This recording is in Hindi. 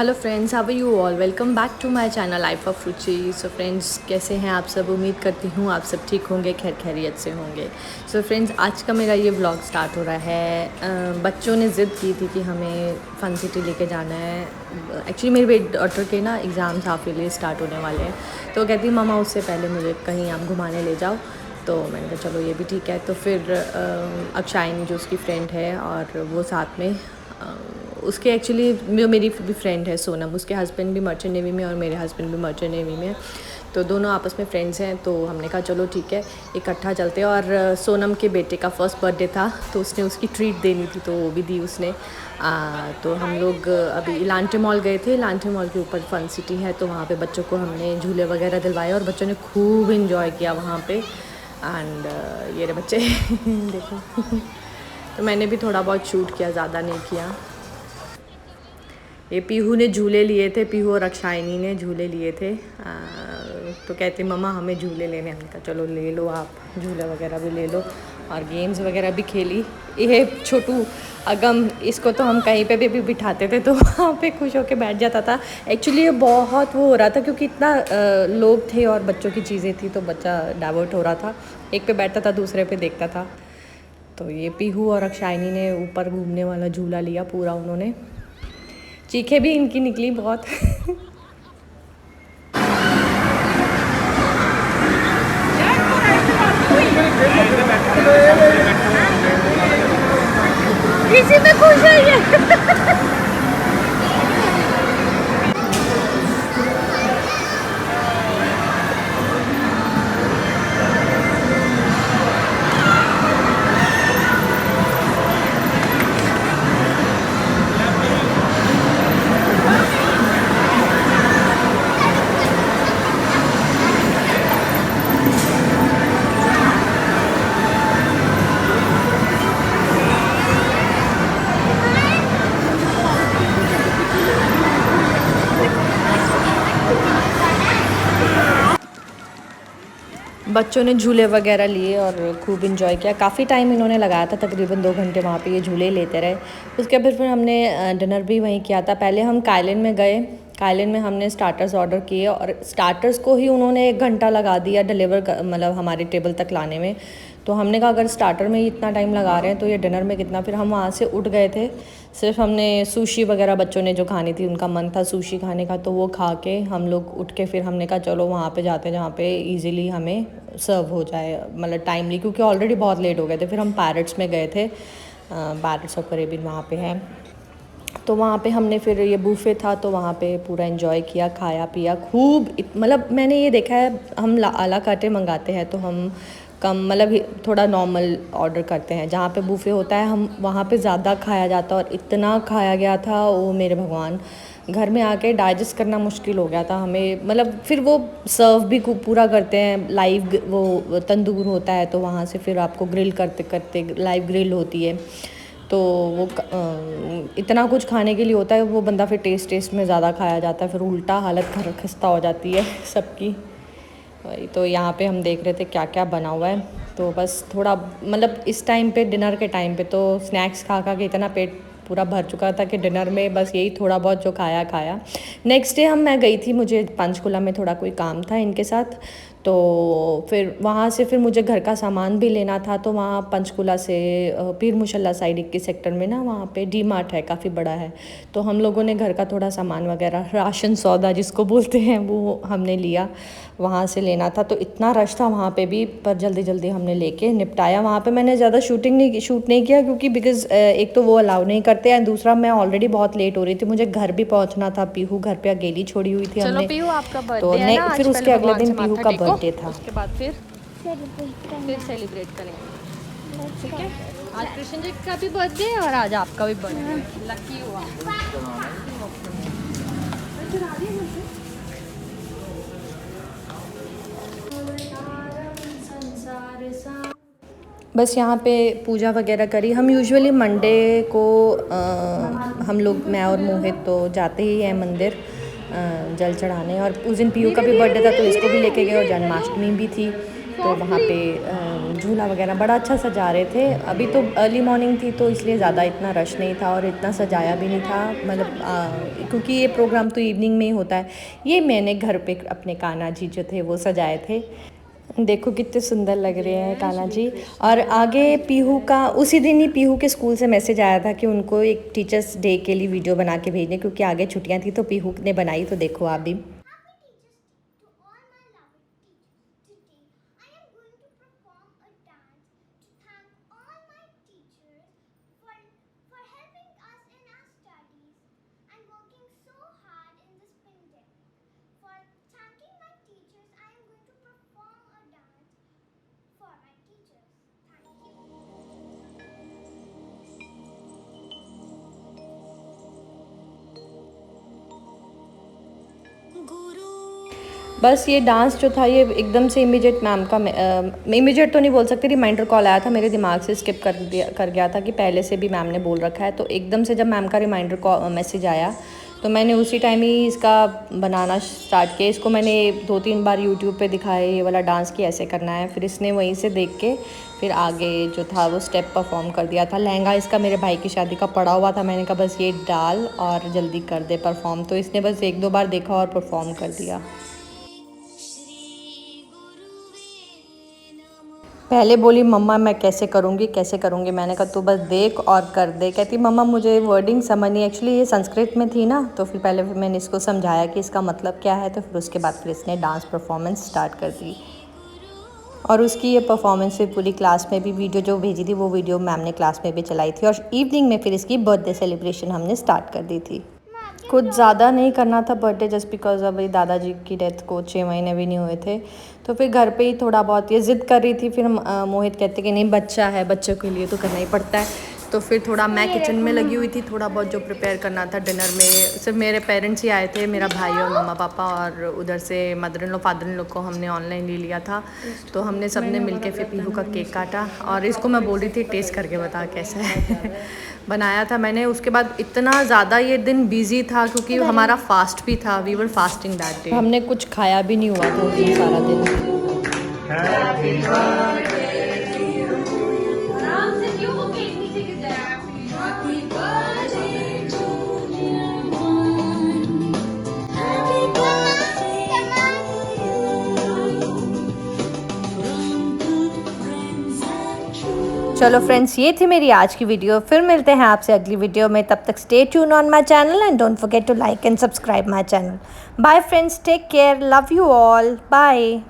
Hello friends, how are you all. Welcome back to my channel life of Ruchi. So friends, कैसे हैं आप सब। उम्मीद करती हूँ आप सब ठीक होंगे, खैर खैरियत से होंगे। सो फ्रेंड्स, आज का मेरा ये व्लॉग स्टार्ट हो रहा है। बच्चों ने ज़िद की थी कि हमें फन सिटी लेके जाना है। एक्चुअली मेरी बेटी डॉटर के ना एग्ज़ाम्स हाफ ईयरली स्टार्ट होने वाले हैं, तो कहती मामा उससे पहले मुझे कहीं आप घुमाने ले जाओ। तो मैंने कहा चलो ये भी ठीक है। तो फिर अक्षायनी जो उसकी फ्रेंड है और वो साथ में उसके एक्चुअली जो मेरी भी फ्रेंड है सोनम, उसके हस्बैंड भी मर्चेंट नेवी में और मेरे हस्बैंड भी मर्चेंट नेवी में, तो दोनों आपस में फ्रेंड्स हैं। तो हमने कहा चलो ठीक है इकट्ठा चलते हैं। और सोनम के बेटे का फर्स्ट बर्थडे था, तो उसने उसकी ट्रीट देनी थी, तो वो भी दी उसने। तो हम लोग अभी इलांटे मॉल गए थे। इलांटे मॉल के ऊपर फन सिटी है, तो वहाँ पे बच्चों को हमने झूले वगैरह दिलवाए और बच्चों ने खूब इन्जॉय किया वहाँ पे। एंड ये रहे बच्चे देखो तो मैंने भी थोड़ा बहुत शूट किया, ज़्यादा नहीं किया। ये पीहू ने झूले लिए थे, पीहू और अक्षायनी ने झूले लिए थे। तो कहते मम्मा हमें झूले लेने। हमने कहा चलो ले लो, आप झूले वगैरह भी ले लो और गेम्स वगैरह भी खेली। ये छोटू अगम, इसको तो हम कहीं पे भी बिठाते थे तो वहाँ पे खुश होके बैठ जाता था। एक्चुअली ये बहुत वो हो रहा था क्योंकि इतना लोग थे और बच्चों की चीज़ें थी, तो बच्चा डाइवर्ट हो रहा था, एक पे बैठता था दूसरे पे देखता था। तो ये पीहू और अक्षायनी ने ऊपर घूमने वाला झूला लिया पूरा उन्होंने। चीखें भी इनकी निकली बहुत इसी में खुश है ये बच्चों ने झूले वगैरह लिए और खूब इन्जॉय किया। काफ़ी टाइम इन्होंने लगाया था, तकरीबन 2 घंटे वहाँ पे ये झूले लेते रहे। उसके बाद फिर हमने डिनर भी वहीं किया था। पहले हम काइलिन में गए। काइलिन में हमने स्टार्टर्स ऑर्डर किए और स्टार्टर्स को ही उन्होंने 1 घंटा लगा दिया डिलीवर मतलब हमारे टेबल तक लाने में। तो हमने कहा अगर स्टार्टर में ही इतना टाइम लगा रहे हैं तो ये डिनर में कितना। फिर हम वहाँ से उठ गए थे। सिर्फ हमने सुशी वगैरह बच्चों ने जो खानी थी, उनका मन था सुशी खाने का, तो वो खा के हम लोग उठ के फिर हमने कहा चलो वहाँ पे जाते हैं जहाँ पे इजीली हमें सर्व हो जाए, मतलब टाइमली, क्योंकि ऑलरेडी बहुत लेट हो गए थे। फिर हम पैरट्स में गए थे। पैरट्स ऑफ करेबियन वहाँ पे है, तो वहाँ पे हमने फिर ये बूफे था, तो वहाँ पे पूरा एंजॉय किया, खाया पिया खूब। मतलब मैंने ये देखा है, हम आला काटे मंगाते हैं तो हम कम मतलब थोड़ा नॉर्मल ऑर्डर करते हैं। जहाँ पे बूफे होता है हम वहाँ पे ज़्यादा खाया जाता है और इतना खाया गया था वो मेरे भगवान। घर में आके डाइजेस्ट करना मुश्किल हो गया था हमें। मतलब फिर वो सर्व भी पूरा करते हैं लाइव, वो तंदूर होता है तो वहाँ से फिर आपको ग्रिल करते करते लाइव ग्रिल होती है, तो वो इतना कुछ खाने के लिए होता है। वो बंदा फिर टेस्ट में ज़्यादा खाया जाता है, फिर उल्टा हालत खस्ता हो जाती है सबकी। वही तो यहाँ पे हम देख रहे थे क्या क्या बना हुआ है। तो बस थोड़ा मतलब इस टाइम पे डिनर के टाइम पे तो स्नैक्स खा खा के इतना पेट पूरा भर चुका था कि डिनर में बस यही थोड़ा बहुत जो खाया खाया। नेक्स्ट डे मैं गई थी, मुझे पंचकुला में थोड़ा कोई काम था इनके साथ, तो फिर वहाँ से फिर मुझे घर का सामान भी लेना था। तो वहाँ पंचकुला से पीर मुशल्ला साइड 21 सेक्टर में ना वहाँ पे डी मार्ट है, काफ़ी बड़ा है। तो हम लोगों ने घर का थोड़ा सामान वगैरह, राशन सौदा जिसको बोलते हैं, वो हमने लिया, वहाँ से लेना था। तो इतना रश था वहाँ पे भी, पर जल्दी जल्दी हमने लेके निपटाया। वहाँ पे मैंने ज़्यादा शूट नहीं किया क्योंकि बिकॉज़ एक तो वो अलाउ नहीं करते हैं, दूसरा मैं ऑलरेडी बहुत लेट हो रही थी, मुझे घर भी पहुँचना था। पीहू घर पे अकेली छोड़ी हुई थी हमने। पीहू आपका बर्थडे तो है ना आज, फिर उसके अगले दिन पीहू का बर्थडे था। उसके बाद फिर सेलिब्रेट करेंगे, ठीक है। आज कृष्ण जी का भी बर्थडे है और आज आपका भी बर्थडे। लकी हुआ। बस यहाँ पे पूजा वगैरह करी। हम यूजुअली मंडे को हम लोग, मैं और मोहित तो जाते ही हैं मंदिर जल चढ़ाने। और उस दिन पीयू का भी बर्थडे था तो इसको भी लेके गए और जन्माष्टमी भी थी, तो वहाँ पे झूला वगैरह बड़ा अच्छा सजा रहे थे। अभी तो अर्ली मॉर्निंग थी तो इसलिए ज़्यादा इतना रश नहीं था और इतना सजाया भी नहीं था, मतलब क्योंकि ये प्रोग्राम तो इवनिंग में ही होता है। ये मैंने घर पे अपने कान्हा जी जो थे वो सजाए थे। देखो कितने सुंदर लग रहे हैं कान्हा जी। और आगे पीहू का उसी दिन ही पीहू के स्कूल से मैसेज आया था कि उनको एक टीचर्स डे के लिए वीडियो बना के भेजने, क्योंकि आगे छुट्टियां थी तो पीहू ने बनाई। तो देखो आप भी। बस ये डांस जो था ये एकदम से इमीडिएट मैम का इमीडिएट तो नहीं बोल सकती, रिमाइंडर कॉल आया था मेरे दिमाग से, स्किप कर गया था कि पहले से भी मैम ने बोल रखा है। तो एकदम से जब मैम का रिमाइंडर मैसेज आया तो मैंने उसी टाइम ही इसका बनाना स्टार्ट किया। इसको मैंने 2-3 बार यूट्यूब पे दिखाया ये वाला डांस कि ऐसे करना है, फिर इसने वहीं से देख के फिर आगे जो था वो स्टेप परफॉर्म कर दिया था। लहंगा इसका मेरे भाई की शादी का पड़ा हुआ था, मैंने कहा बस ये डाल और जल्दी कर दे परफॉर्म। तो इसने बस 1-2 बार देखा और परफॉर्म कर दिया। पहले बोली मम्मा मैं कैसे करूँगी। मैंने कहा तू बस देख और कर दे। कहती मम्मा मुझे वर्डिंग समझ नहीं, एक्चुअली ये संस्कृत में थी ना, तो फिर पहले मैंने इसको समझाया कि इसका मतलब क्या है। तो फिर उसके बाद फिर इसने डांस परफॉर्मेंस स्टार्ट कर दी। और उसकी ये परफॉर्मेंस फिर पूरी क्लास में भी वीडियो जो भेजी थी वो वीडियो मैम ने क्लास में भी चलाई थी। और इवनिंग में फिर इसकी बर्थडे सेलिब्रेशन हमने स्टार्ट कर दी थी। कुछ ज़्यादा नहीं करना था बर्थडे, जस्ट बिकॉज अभी दादाजी की डेथ को 6 महीने भी नहीं हुए थे। तो फिर घर पे ही थोड़ा बहुत ये ज़िद कर रही थी। फिर मोहित कहते कि नहीं बच्चा है, बच्चों के लिए तो करना ही पड़ता है। तो फिर थोड़ा मैं किचन में लगी हुई थी, थोड़ा बहुत जो प्रिपेयर करना था डिनर में। सिर्फ मेरे पेरेंट्स ही आए थे, मेरा भाई और मम्मा पापा, और उधर से mother in law father in law को हमने ऑनलाइन ले लिया था। तो हमने सबने मिलके फिर पीहू का केक काटा और इसको मैं बोल रही थी टेस्ट करके बता कैसा है। बनाया था मैंने। उसके बाद इतना ज़्यादा ये दिन बिजी था क्योंकि हमारा फास्ट भी था, we were fasting that day. हमने कुछ खाया भी नहीं हुआ था उस दिन सारा दिन। चलो फ्रेंड्स, ये थी मेरी आज की वीडियो। फिर मिलते हैं आपसे अगली वीडियो में, तब तक stay tune on my channel and don't forget to like and subscribe my channel. Bye friends, take care, love you all, bye.